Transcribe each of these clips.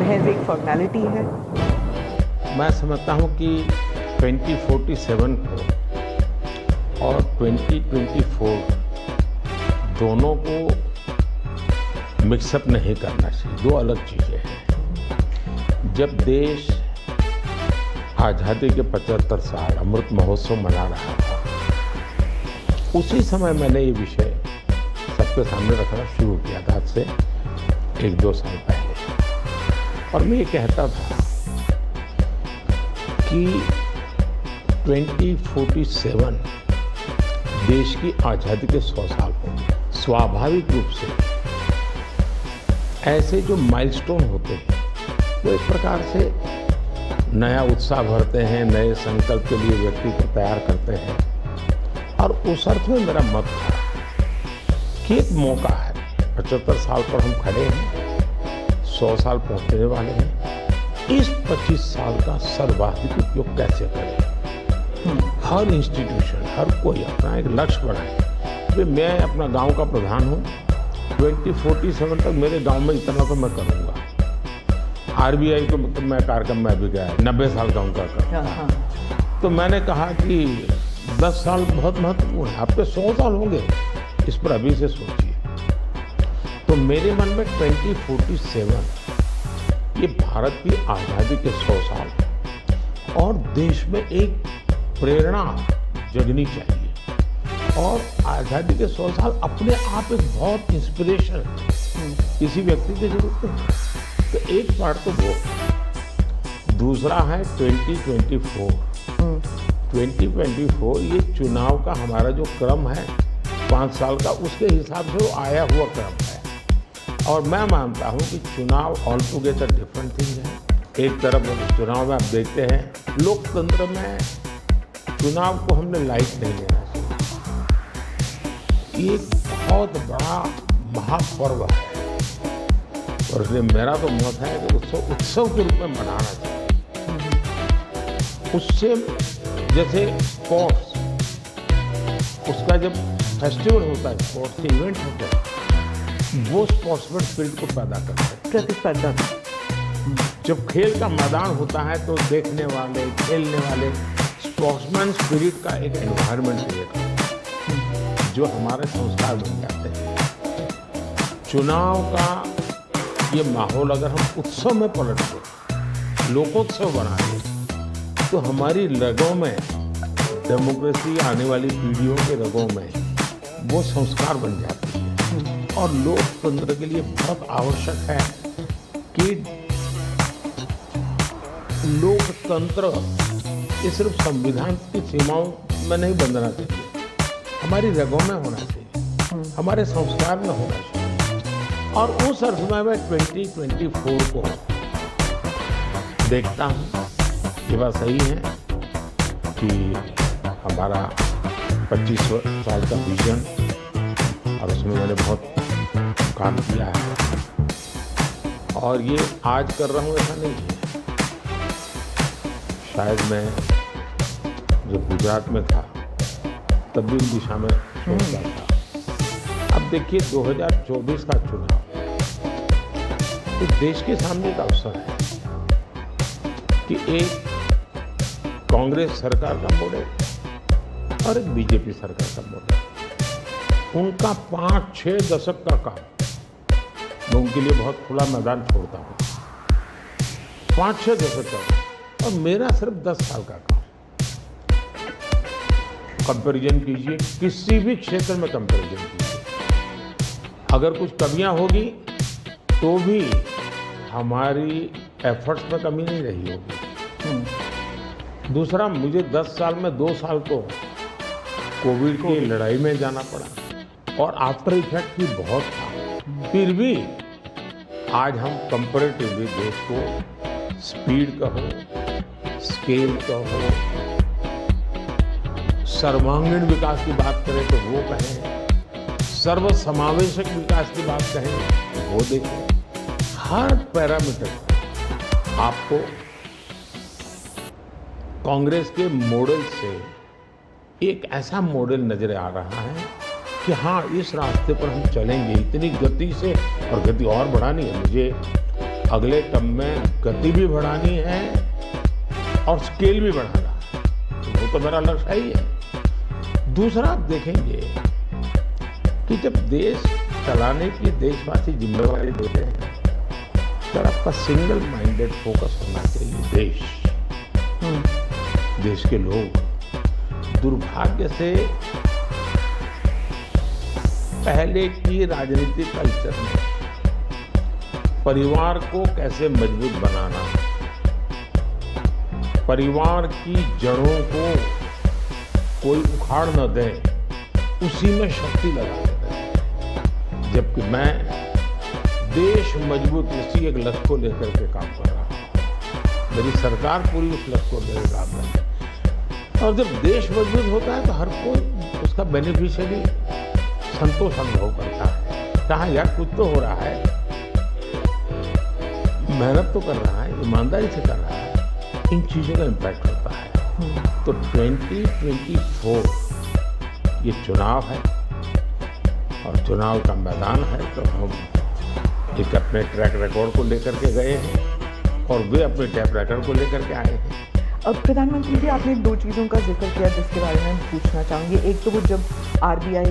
महज एक फॉर्मेलिटी है? मैं समझता हूँ कि 2047 को और 2024 दोनों को मिक्सअप नहीं करना चाहिए, दो अलग चीज़ें हैं। जब देश आज़ादी के 75 साल अमृत महोत्सव मना रहा था, उसी समय मैंने ये विषय सबके सामने रखना शुरू किया था, आज से 1-2 साल पहले। और मैं ये कहता था कि 2047 देश की आज़ादी के 100 साल होंगे। स्वाभाविक रूप से ऐसे जो माइलस्टोन होते हैं वो एक प्रकार से नया उत्साह भरते हैं, नए संकल्प के लिए व्यक्ति को तैयार करते हैं। और उस अर्थ में मेरा मत था कि एक मौका है, 75 साल पर हम खड़े हैं, 100 साल पहुंचने वाले हैं, इस 25 साल का सर्वाधिक उपयोग कैसे करें। हर इंस्टीट्यूशन, हर कोई अपना एक लक्ष्य बनाए कि मैं अपना गांव का प्रधान हूं, 2047 तक मेरे गांव में इतना तो मैं करूंगा। आरबीआई को मतलब मैं कार्यक्रम में अभी गया, 90 साल का उनका कार्यक्रम। तो मैंने कहा कि 10 साल बहुत महत्वपूर्ण है, आपके 100 साल होंगे, इस पर अभी से सोचिए। तो मेरे मन में 2047 ये भारत की आज़ादी के 100 साल और देश में एक प्रेरणा जगनी चाहिए। और आज़ादी के 100 साल अपने आप एक बहुत इंस्पिरेशन किसी व्यक्ति की जरूरत है। तो एक पार्ट तो वो, दूसरा है 2024। 2024 ये चुनाव का हमारा जो क्रम है 5 साल का, उसके हिसाब से वो आया हुआ क्रम है। और मैं मानता हूँ कि चुनाव ऑल टुगेदर डिफरेंट थिंग है। एक तरफ चुनाव में आप देखते हैं, लोकतंत्र में चुनाव को हमने लाइट नहीं लेना चाहिए। ये बहुत बड़ा महापर्व है और इसलिए मेरा तो मत है कि उसको उत्सव के रूप में मनाना चाहिए। उससे जैसे स्पोर्ट्स, उसका जब फेस्टिवल होता है, स्पोर्ट्स इवेंट होता है, वो स्पोर्ट्समैन स्पिरिट को पैदा करता है, प्रतिस्पर्धा। जब खेल का मैदान होता है तो देखने वाले, खेलने वाले स्पोर्ट्समैन स्पिरिट का एक एनवायरनमेंट क्रिएट होता है जो हमारे संस्कार बन जाते हैं। चुनाव का ये माहौल अगर हम उत्सव में पलट दें, लोकोत्सव बना दें, तो हमारी रगों में, डेमोक्रेसी आने वाली पीढ़ियों के रगों में वो संस्कार बन जाते हैं। और लोकतंत्र के लिए बहुत आवश्यक है कि लोकतंत्र ये सिर्फ संविधान की सीमाओं में नहीं बंधना चाहिए, हमारी रगों में होना चाहिए, हमारे संस्कार में होना चाहिए। और उस अर्थ में मैं 2024 को देखता हूँ। ये बात सही है कि हमारा 25 साल का विजन, और उसमें मैंने बहुत काम किया है और ये आज कर रहा हूँ ऐसा नहीं है। शायद मैं जब गुजरात में था तब भी उस दिशा में सोचता था। अब देखिए 2024 का चुनाव तो देश के सामने एक अवसर है कि एक कांग्रेस सरकार का मॉडल और एक बीजेपी सरकार का मॉडल, उनका 5-6 दशक का काम, मैं उनके लिए बहुत खुला मैदान छोड़ता हूँ। 5-6 दशक का और मेरा सिर्फ 10 साल का काम। कंपैरिजन कीजिए, किसी भी क्षेत्र में कंपैरिजन कीजिए, अगर कुछ कमियां होगी तो भी हमारी एफर्ट्स में कमी नहीं रही होगी। दूसरा, मुझे 10 साल में 2 साल तो कोविड की लड़ाई में जाना पड़ा और आफ्टर इफेक्ट भी बहुत था। फिर भी आज हम कंपैरेटिवली देश को स्पीड कहो, स्केल कहो, सर्वांगीण विकास की बात करें तो वो कहें, सर्व समावेशक विकास की बात कहें तो वो देखें, हर पैरामीटर आपको कांग्रेस के मॉडल से एक ऐसा मॉडल नजर आ रहा है कि हाँ, इस रास्ते पर हम चलेंगे इतनी गति से, और गति और बढ़ानी है। मुझे अगले टर्म में गति भी बढ़ानी है और स्केल भी बढ़ाना है, वो तो मेरा लक्ष्य ही है। दूसरा आप देखेंगे कि जब देश चलाने की देशवासी जिम्मेवारी देते हैं तो आपका सिंगल माइंडेड फोकस होना चाहिए। देश के लोग दुर्भाग्य से पहले की राजनीतिक कल्चर में परिवार को कैसे मजबूत बनाना, परिवार की जड़ों को कोई उखाड़ न दे, उसी में शक्ति लगा देते हैं। जबकि मैं देश मजबूत इसी एक लक्ष्य को लेकर के काम कर रहा हूं। मेरी सरकार पूरी उस लक्ष्य को लेकर काम कर रही है। और जब देश मजबूत होता है तो हर कोई उसका बेनिफिशियरी संतोष अनुभव करता है। कहा यार कुछ तो हो रहा है, मेहनत तो कर रहा है, ईमानदारी से कर रहा है, इन चीज़ों का इम्पैक्ट होता है। तो 2024 ये चुनाव है और चुनाव का मैदान है, तो हम एक अपने ट्रैक रिकॉर्ड को लेकर के गए हैं और वे अपने ट्रैक रिकॉर्ड को लेकर के आए हैं। अब प्रधानमंत्री जी, आपने दो चीज़ों का जिक्र किया जिसके बारे में पूछना चाहूँगी। एक तो वो जब RBI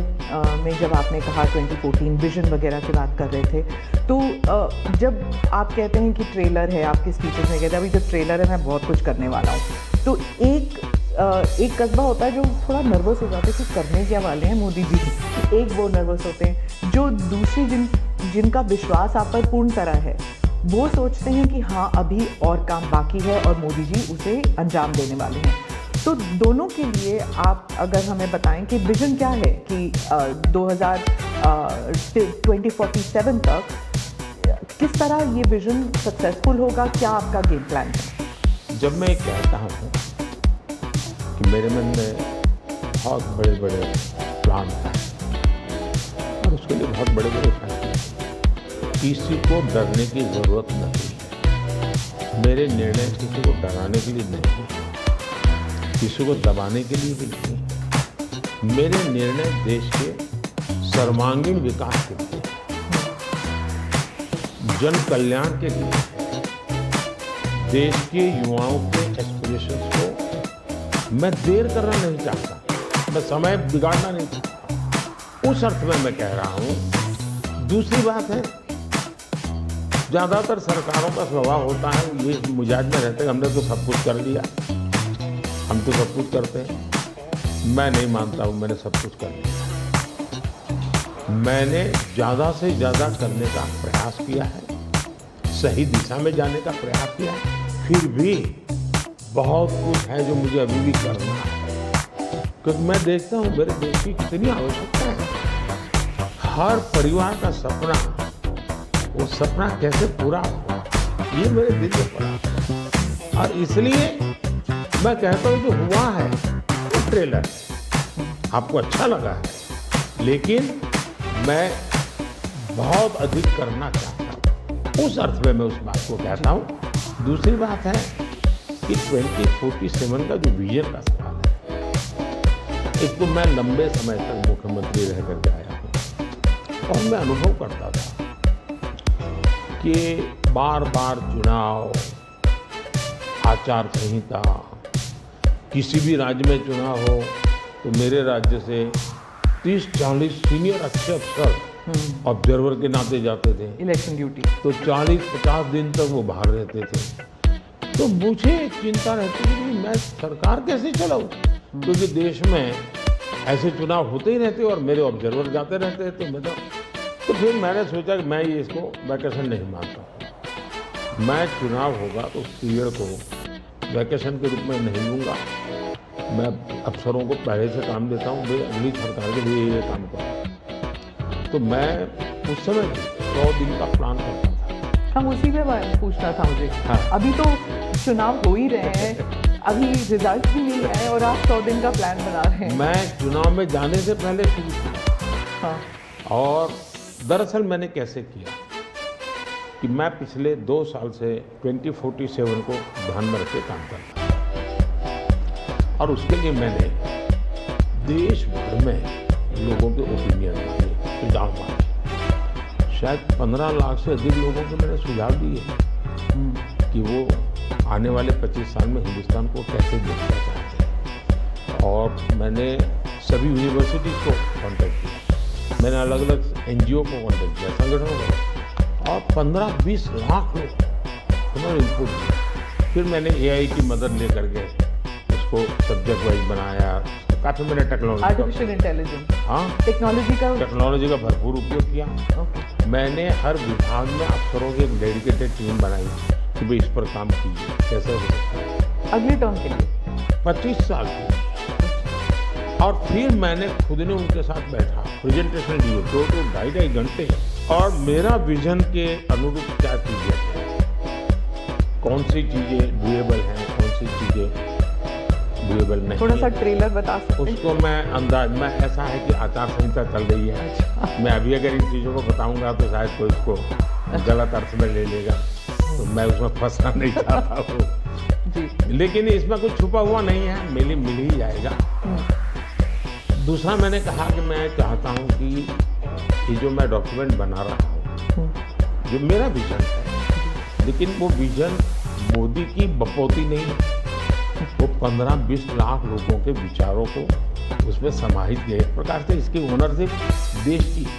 में जब आपने कहा 2014 विजन वगैरह की बात कर रहे थे, तो जब आप कहते हैं कि ट्रेलर है, आपके स्पीचेस में कहते हैं अभी जो ट्रेलर है मैं बहुत कुछ करने वाला हूँ, तो एक कस्बा होता है जो थोड़ा नर्वस हो जाता है कि करने क्या वाले हैं मोदी जी। एक वो नर्वस होते हैं, जो दूसरी जिनका विश्वास आप पर पूर्ण तरह है, वो सोचते हैं कि हाँ अभी और काम बाकी है और मोदी जी उसे अंजाम देने वाले हैं। तो दोनों के लिए आप अगर हमें बताएं कि विजन क्या है कि 2047 तक किस तरह ये विजन सक्सेसफुल होगा, क्या आपका गेम प्लान है? जब मैं कहता हूँ कि मेरे मन में बहुत बड़े बड़े प्लान हैं और उसके लिए बहुत बड़े बड़े फैसले, किसी को डरने की जरूरत नहीं है। मेरे निर्णय किसी को डराने के लिए नहीं, किसी को दबाने के लिए भी नहीं। मेरे निर्णय देश के सर्वांगीण विकास के लिए, जन कल्याण के लिए, देश के युवाओं के एस्पिरेशंस को मैं देर करना नहीं चाहता, मैं समय बिगाड़ना नहीं चाहता। उस अर्थ में मैं कह रहा हूं। दूसरी बात है, ज़्यादातर सरकारों का स्वभाव होता है ये मिजाज में रहते हैं हमने तो सब कुछ कर लिया, हम तो सब कुछ करते हैं। मैं नहीं मानता हूँ मैंने सब कुछ कर लिया। मैंने ज़्यादा से ज़्यादा करने का प्रयास किया है, सही दिशा में जाने का प्रयास किया है। फिर भी बहुत कुछ है जो मुझे अभी भी करना है, क्योंकि मैं देखता हूँ मेरे देश की कितनी आवश्यकता है। हर परिवार का सपना, वो सपना कैसे पूरा हो, ये मेरे दिल में पड़ा। और इसलिए मैं कहता हूँ जो हुआ है वो ट्रेलर है, आपको अच्छा लगा है, लेकिन मैं बहुत अधिक करना चाहता हूँ। उस अर्थ में मैं उस बात को कहता हूँ। दूसरी बात है कि 2047 का जो विजन का सवाल है, एक तो मैं लंबे समय तक मुख्यमंत्री रह करके आया हूँ और मैं अनुभव करता था कि बार बार चुनाव, आचार संहिता, किसी भी राज्य में चुनाव हो तो मेरे राज्य से 30-40 सीनियर अच्छे अफसर ऑब्जर्वर के नाते जाते थे इलेक्शन ड्यूटी, तो 40-50 दिन तक वो बाहर रहते थे। तो मुझे एक चिंता रहती थी कि मैं सरकार कैसे चलाऊं, क्योंकि देश में ऐसे चुनाव होते ही रहते और मेरे ऑब्जर्वर जाते रहते थे। तो फिर मैंने सोचा कि मैं ये इसको वैकेशन नहीं मानता। मैं चुनाव होगा तो उस पीरियड को वैकेशन के रूप में नहीं लूँगा। मैं अफसरों को पहले से काम देता हूँ, वे अगली सरकार के लिए ये काम करूँ। तो मैं उस समय 100 दिन का प्लान करता था। हम उसी पे पूछना था मुझे। हाँ। अभी तो चुनाव हो ही रहे हैं, अभी रिजल्ट भी नहीं आए और आप 100 दिन का प्लान बना रहे हैं। मैं चुनाव में जाने से पहले शुरू किया। हाँ। और दरअसल मैंने कैसे किया कि मैं पिछले 2 साल से 2047 को ध्यान में रख के काम करता हूँ और उसके लिए मैंने देश भर में लोगों के ओपिनियन मांगे, सुझाव मांगे। शायद 15 लाख से अधिक लोगों को मैंने सुझाव दिए कि वो आने वाले 25 साल में हिंदुस्तान को कैसे देखना चाहते हैं। और मैंने सभी यूनिवर्सिटीज़ को कांटेक्ट किया, मैंने अलग अलग एनजीओ को कांटेक्ट किया, संगठनों को, और 15-20 लाख लोग उन्होंने इनपुट दिया। फिर मैंने एआई की मदद लेकर के उसको सब्जेक्ट वाइज बनाया। काफ़ी मैंने टेक्नोलॉजी, आर्टिफिशियल इंटेलिजेंस, हाँ, टेक्नोलॉजी का भरपूर उपयोग किया। ओके। मैंने हर विभाग में अफसरों की एक डेडिकेटेड टीम बनाई कि भाई इस पर काम कीजिए, कैसे हो सकता है अगले टर्म के लिए 25 साल की। और फिर मैंने खुद ने उनके साथ बैठा, प्रेजेंटेशन दिए 2-2, 2.5 घंटे, और मेरा विजन के अनुरूप क्या चीज़ें हैं, कौन सी चीज़ें डुएबल हैं, कौन सी चीज़ें डुएबल नहीं। थोड़ा सा ट्रेलर बता सकते हैं? उसको मैं ऐसा है कि आचार संहिता चल रही है, मैं अभी अगर इन चीज़ों को बताऊंगा तो शायद कोई इसको गलत अर्थ में ले लेगा, तो मैं उसमें फंसना नहीं चाहता हूँ जी। लेकिन इसमें कुछ छुपा हुआ नहीं है, मिल ही जाएगा। दूसरा मैंने कहा कि मैं चाहता हूँ कि ये जो मैं डॉक्यूमेंट बना रहा हूँ, जो मेरा विजन है, लेकिन वो विजन मोदी की बपौती नहीं है, वो 15-20 लाख लोगों के विचारों को उसमें समाहित किया। एक प्रकार से इसकी ओनरशिप देश की है।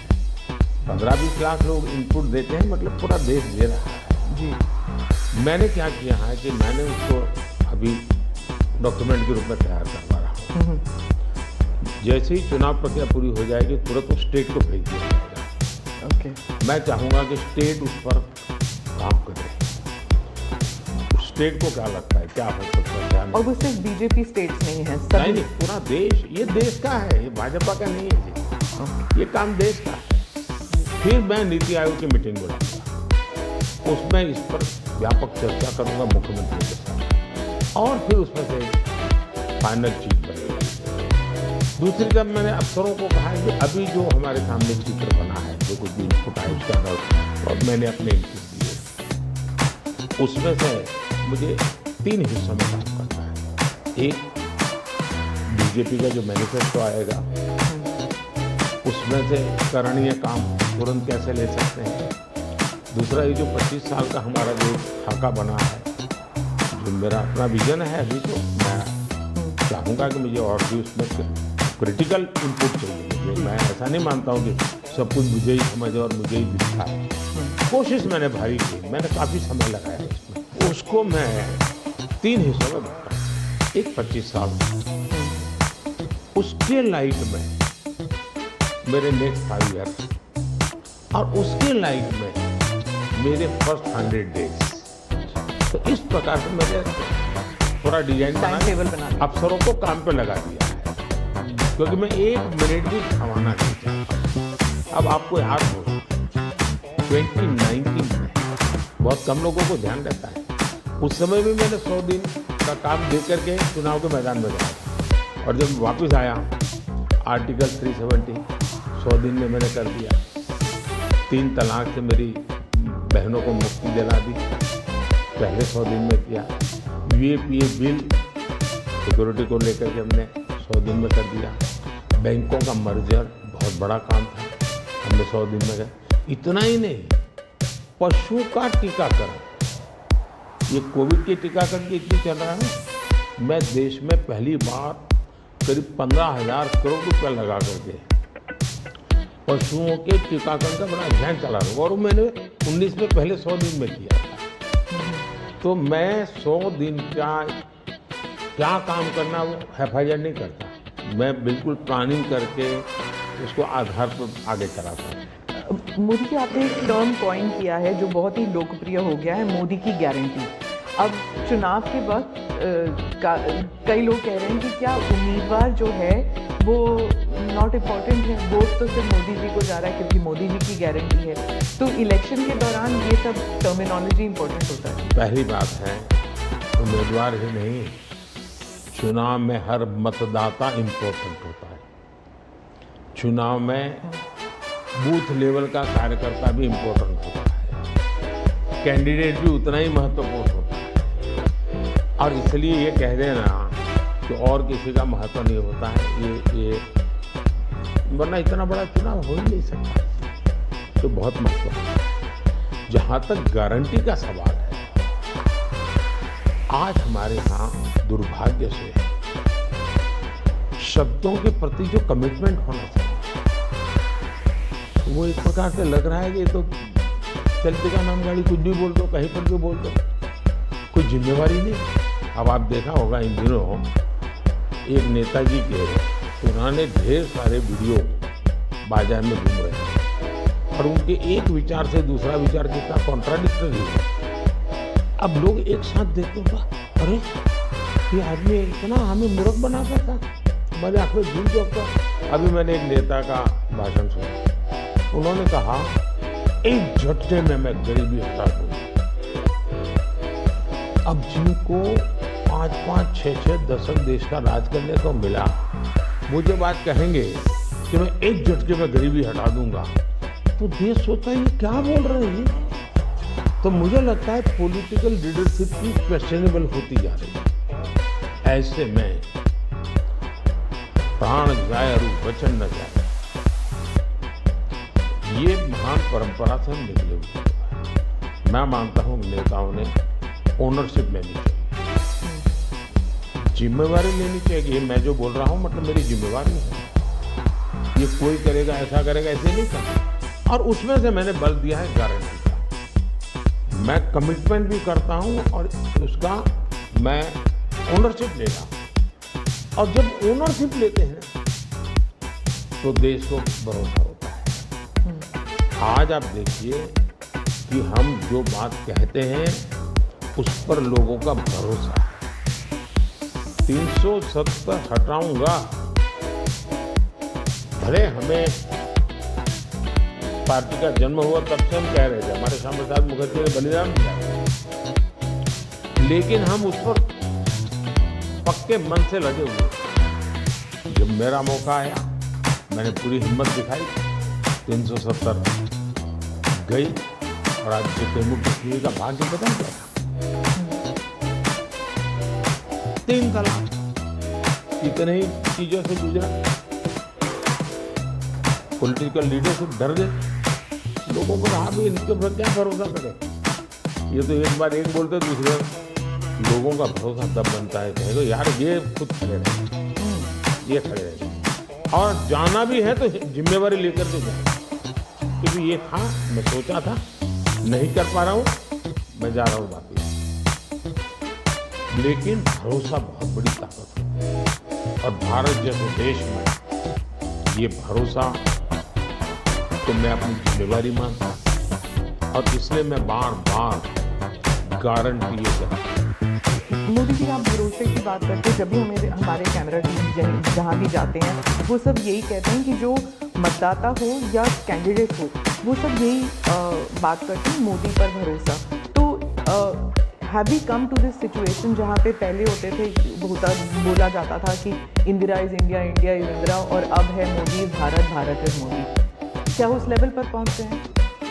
15-20 लाख लोग इनपुट देते हैं, मतलब पूरा देश दे रहा है जी। मैंने क्या किया है कि मैंने उसको अभी डॉक्यूमेंट के रूप में तैयार करवा रहा हूँ। जैसे ही चुनाव प्रक्रिया पूरी हो जाएगी तुरंत उस स्टेट को भेज दिया जाएगा। ओके। मैं चाहूँगा कि स्टेट उस पर काम करे। स्टेट को क्या लगता है, क्या हो सकता है, क्या नहीं। और वो सिर्फ बीजेपी स्टेट्स नहीं है, नहीं नहीं, पूरा देश, ये देश का है, ये भाजपा का नहीं है जी, ये काम देश का है। फिर मैं नीति आयोग की मीटिंग बुलाऊंगा, उसमें इस पर व्यापक चर्चा करूंगा मुख्यमंत्री के साथ, और फिर उसमें से फाइनल चीज बनेगी। दूसरी तरफ मैंने अफसरों को कहा है कि अभी जो हमारे सामने चित्र बना है, जो कुछ भी इनपुट है उसका, और मैंने अपने इनपुट दिए, उसमें से मुझे 3 हिस्सों में काम करना है। एक, बीजेपी का जो मैनिफेस्टो आएगा उसमें से करणीय काम तुरंत कैसे ले सकते हैं। दूसरा, ये जो 25 साल का हमारा जो खाका बना है, जो मेरा अपना विजन है, अभी तो मैं चाहूँगा कि मुझे और भी उसमें क्रिटिकल इनपुट चाहिए। मैं ऐसा नहीं मानता हूँ कि सब कुछ मुझे ही समझ और मुझे ही दिखाए। कोशिश मैंने भारी की, मैंने काफ़ी समय लगाया इसमें। उसको मैं 3 हिस्सों में बांटा, एक 25 साल, उसके लाइट में मेरे नेक्स्ट 5 ईयर, और उसके लाइट में मेरे फर्स्ट 100 डेज। तो इस प्रकार से मैंने पूरा डिजाइन बना, अफसरों को काम पे लगा दिया है, क्योंकि मैं 1 मिनट भी खवाना नहीं चाहता। अब आपको याद हो 2019 में बहुत कम लोगों को ध्यान रहता है, उस समय भी मैंने 100 दिन का काम दे करके चुनाव के मैदान में गया था, और जब वापस आया आर्टिकल 370 100 दिन में मैंने कर दिया। 3 तलाक से मेरी बहनों को मुक्ति दिला दी, पहले 100 दिन में किया। UAPA बिल सिक्योरिटी को लेकर के हमने 100 दिन में कर दिया। बैंकों का मर्जर बहुत बड़ा काम था, हमने 100 दिन में किया। इतना ही नहीं, पशु का टीकाकरण, ये कोविड के टीकाकरण की इतनी चल रहा है, मैं देश में पहली बार करीब 15,000 करोड़ रुपया लगा करके पशुओं के टीकाकरण का बड़ा अभियान चला रहा हूँ, और मैंने 19 में पहले 100 दिन में किया था। तो मैं 100 दिन का क्या काम करना वो FIR नहीं करता, मैं बिल्कुल प्लानिंग करके उसको आधार पर आगे चलाता हूँ। मोदी जी, आपने एक टर्म कॉइन किया है जो बहुत ही लोकप्रिय हो गया है, मोदी की गारंटी। अब चुनाव के वक्त कई लोग कह रहे हैं कि क्या उम्मीदवार जो है वो नॉट इम्पॉर्टेंट है, वोट तो सिर्फ मोदी जी को जा रहा है क्योंकि मोदी जी की गारंटी है। तो इलेक्शन के दौरान ये सब टर्मिनोलॉजी इम्पोर्टेंट होता है। पहली बात है, उम्मीदवार ही नहीं, चुनाव में हर मतदाता इम्पोर्टेंट होता है। चुनाव में बूथ लेवल का कार्यकर्ता भी इम्पोर्टेंट होता है, कैंडिडेट भी उतना ही महत्वपूर्ण होता है। और इसलिए ये कह देना कि और किसी का महत्व नहीं होता है, ये वरना इतना बड़ा चुनाव हो ही नहीं सकता। तो बहुत महत्व है। जहाँ तक गारंटी का सवाल है, आज हमारे यहाँ दुर्भाग्य से शब्दों के प्रति जो कमिटमेंट होना चाहिए, वो एक प्रकार से लग रहा है कि ये तो चलते का नाम गाड़ी, कुछ भी बोल दो, कहीं पर भी बोल दो, कोई जिम्मेवारी नहीं। अब आप देखा होगा इन दिनों एक नेताजी के पुराने ढेर सारे वीडियो बाजार में घूम रहे हैं और उनके एक विचार से दूसरा विचार कितना कॉन्ट्राडिक्टरी है। अब लोग एक साथ देखते हैं, अरे ये आदमी इतना हमें मूर्ख बनाता था, हमारे आंख में धूल चौकता। अभी मैंने एक नेता का भाषण सुना, उन्होंने कहा एक झटके में मैं गरीबी हटा दूंगा। अब जिनको 5-5, 6-6 दशक देश का राज करने को मिला, वो जब आज कहेंगे कि मैं एक झटके में गरीबी हटा दूंगा, तो देश सोचता है ये क्या बोल रहे हैं। तो मुझे लगता है पॉलिटिकल लीडरशिप की क्वेश्चनेबल होती जा रही है। ऐसे में प्राण जाए और वचन न जाए, ये महान परंपरा से हम निकले हुए हैं। मैं मानता हूं नेताओं ने ओनरशिप लेनी चाहिए, जिम्मेवारी लेनी चाहिए। ये मैं जो बोल रहा हूं मतलब मेरी जिम्मेवारी है, ये कोई करेगा ऐसा करेगा ऐसे नहीं करना। और उसमें से मैंने बल दिया है गारंटी का। मैं कमिटमेंट भी करता हूं और उसका मैं ओनरशिप लेता हूं। और जब ओनरशिप लेते हैं तो देश को भरोसा होता है। आज आप देखिए कि हम जो बात कहते हैं उस पर लोगों का भरोसा है। 370 हटाऊंगा, भले हमें पार्टी का जन्म हुआ तब से हम कह रहे थे, हमारे श्यामा प्रसाद मुखर्जी ने बलिदान दिया, लेकिन हम उस पर पक्के मन से लगे हुए। जब मेरा मौका आया मैंने पूरी हिम्मत दिखाई, 370 गई और आज जम्मू कश्मीर का भाग्य बदल गया। 3 तलाक इतने ही चीजों से गुजरा। पॉलिटिकल लीडरशिप डर गए, लोगों को रहा भी इनके ऊपर क्या भरोसा करे। ये तो एक बार एक बोलते दूसरे लोगों का भरोसा तब बनता है, कहेगा यार ये खुद खड़े रहे, ये खड़े रहे। और जाना भी है तो जिम्मेवारी लेकर के जाए, क्योंकि ये था, मैं सोचा था नहीं कर पा रहा हूँ, मैं जा रहा हूँ वापिस। लेकिन भरोसा बहुत बड़ी ताकत है और भारत जैसे देश में ये भरोसा तो मैं अपनी जिम्मेवारी मानता हूँ और इसलिए मैं बार बार गारंटी ये करता हूँ। मोदी जी, आप भरोसे की बात करते हैं, जब भी हमारे कैमरा टीम जहाँ भी जाते हैं वो सब यही कहते हैं कि जो मतदाता हो या कैंडिडेट हो वो सब यही बात करते हैं, मोदी पर भरोसा। तो have we come to this situation जहाँ पे पहले होते थे बोला जाता था कि Indira is India, India is Indira, और अब है मोदी इज़ भारत, भारत इज़ मोदी। क्या उस लेवल पर पहुँच गए हैं?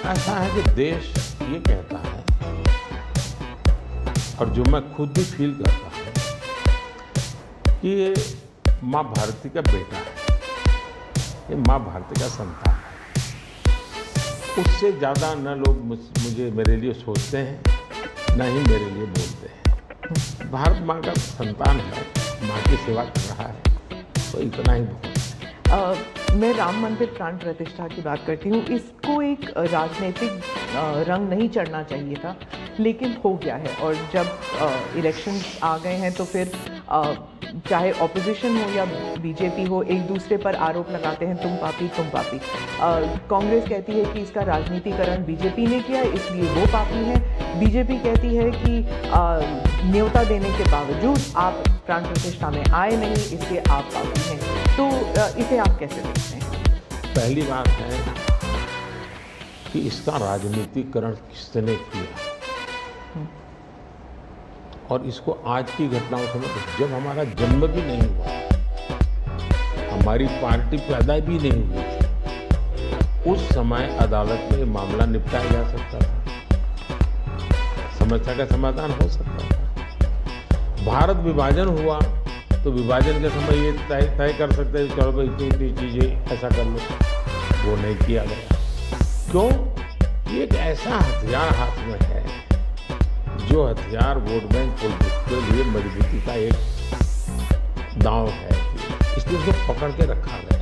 ऐसा है कि देश ये कहता है और जो मैं खुद भी फील करता हूँ कि ये माँ भारती का बेटा है, ये माँ भारती का संतान है। उससे ज़्यादा न लोग मुझे मेरे लिए सोचते हैं, न ही मेरे लिए बोलते हैं। भारत माँ का संतान है, माँ की सेवा कर रहा है, तो इतना ही बहुत। मैं राम मंदिर प्राण प्रतिष्ठा की बात करती हूँ। इसको एक राजनीतिक रंग नहीं चढ़ना चाहिए था, लेकिन हो गया है। और जब इलेक्शंस आ गए हैं तो फिर चाहे ऑपोजिशन हो या बीजेपी हो, एक दूसरे पर आरोप लगाते हैं, तुम पापी तुम पापी। कांग्रेस कहती है कि इसका राजनीतिकरण बीजेपी ने किया इसलिए वो पापी है। बीजेपी कहती है कि न्योता देने के बावजूद आप प्राण प्रतिष्ठा में आए नहीं, इसलिए आप पापी हैं। तो इसे आप कैसे देखते हैं? पहली बात है कि इसका राजनीतिकरण किसने किया, और इसको आज की घटनाओं से मतलब जब हमारा जन्म भी नहीं हुआ, हमारी पार्टी पैदा भी नहीं हुई, उस समय अदालत में मामला निपटाया जा सकता था, समस्या का समाधान हो सकता था। भारत विभाजन हुआ तो विभाजन के समय ये तय कर सकते हैं, चलो भाई इतनी चीज़ें ऐसा कर लो, वो नहीं किया गया। क्यों? ये एक ऐसा हथियार हाथ में है, जो हथियार वोट बैंक पॉलिटिक्स के लिए मजबूती का एक दांव है, इसलिए उसको पकड़ के रखा गया।